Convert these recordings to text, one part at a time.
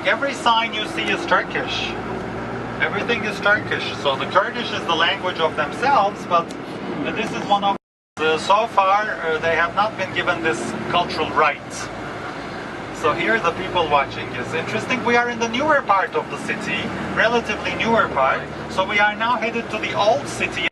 Every sign you see is Turkish. Everything is Turkish. So the Kurdish is the language of themselves, but this is one of so far they have not been given this cultural right. So here the people watching is interesting. We are in the newer part of the city, relatively newer part. So we are now headed to the old city.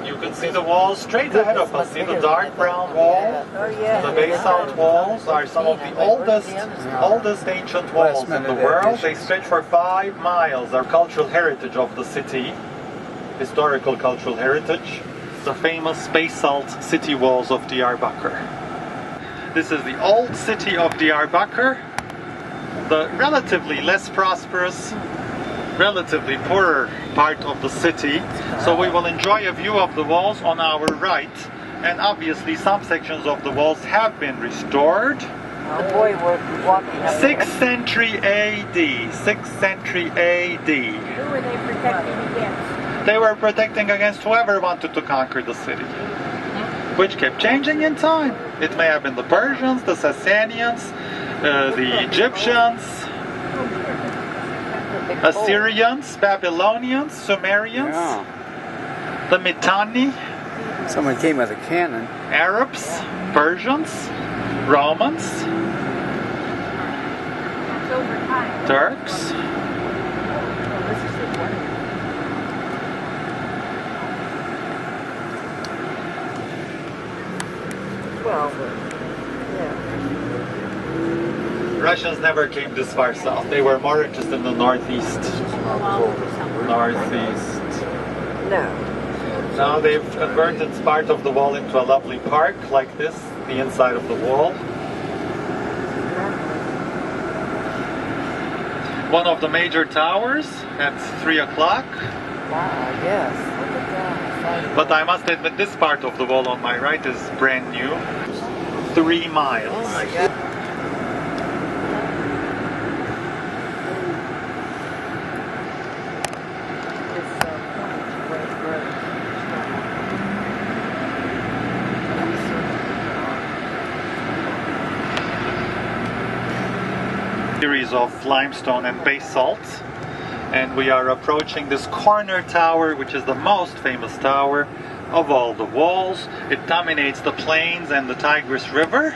You can see the walls straight ahead of us. See the dark brown wall? The basalt walls are some of the oldest ancient walls in the world. They stretch for 5 miles. They're cultural heritage of the city, historical cultural heritage. The famous basalt city walls of Diyarbakir. This is the old city of Diyarbakir, the relatively less prosperous, relatively poorer part of the city. So we will enjoy a view of the walls on our right, and obviously some sections of the walls have been restored. The boy was walking up 6th century AD. 6th century AD. Who were they protecting against? They were protecting against whoever wanted to conquer the city, which kept changing in time. It may have been the Persians, the Sasanians, the Egyptians, Assyrians, Babylonians, Sumerians, the Mitanni, someone came with a cannon, Arabs, Persians, Romans, Turks. Well, yeah. Russians never came this far south. They were more interested in the northeast. Northeast. No. Now they've converted part of the wall into a lovely park like this, the inside of the wall. One of the major towers at 3 o'clock. Wow, yes. Look at that. But I must admit this part of the wall on my right is brand new. 3 miles. Oh my God. Series of limestone and basalt, and we are approaching this corner tower, which is the most famous tower of all the walls. It dominates the plains and the Tigris River.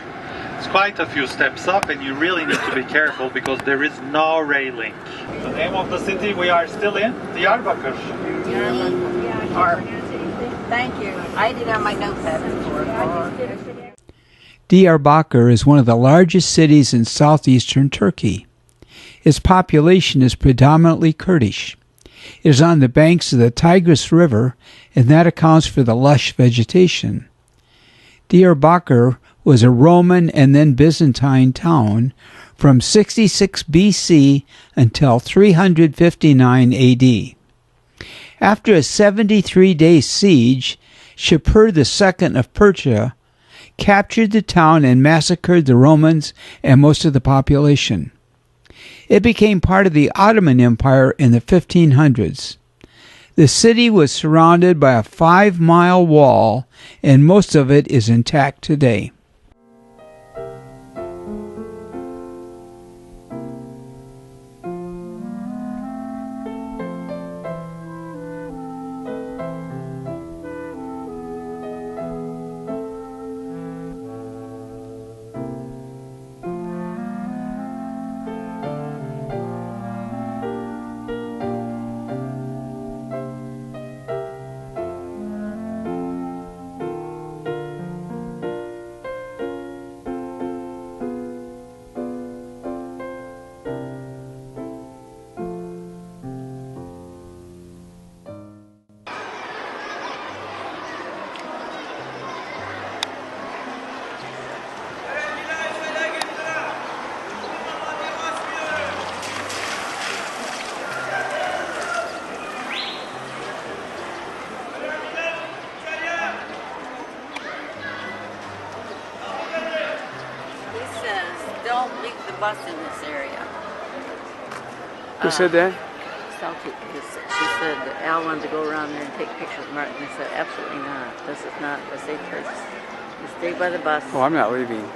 It's quite a few steps up, and you really need to be careful because there is no railing. The name of the city we are still in, Diyarbakir. Thank you. I didn't have my notepad. Diyarbakir is one of the largest cities in southeastern Turkey. Its population is predominantly Kurdish. It is on the banks of the Tigris River, and that accounts for the lush vegetation. Diyarbakir was a Roman and then Byzantine town from 66 BC until 359 AD. After a 73-day siege, Shapur II of Persia captured the town and massacred the Romans and most of the population. It became part of the Ottoman Empire in the 1500s. The city was surrounded by a 5-mile wall, and most of it is intact today. Don't leave the bus in this area. Who said that? She said that Al wanted to go around there and take pictures of Martin. I said, absolutely not. This is not a safe place. You stay by the bus. Oh, I'm not leaving.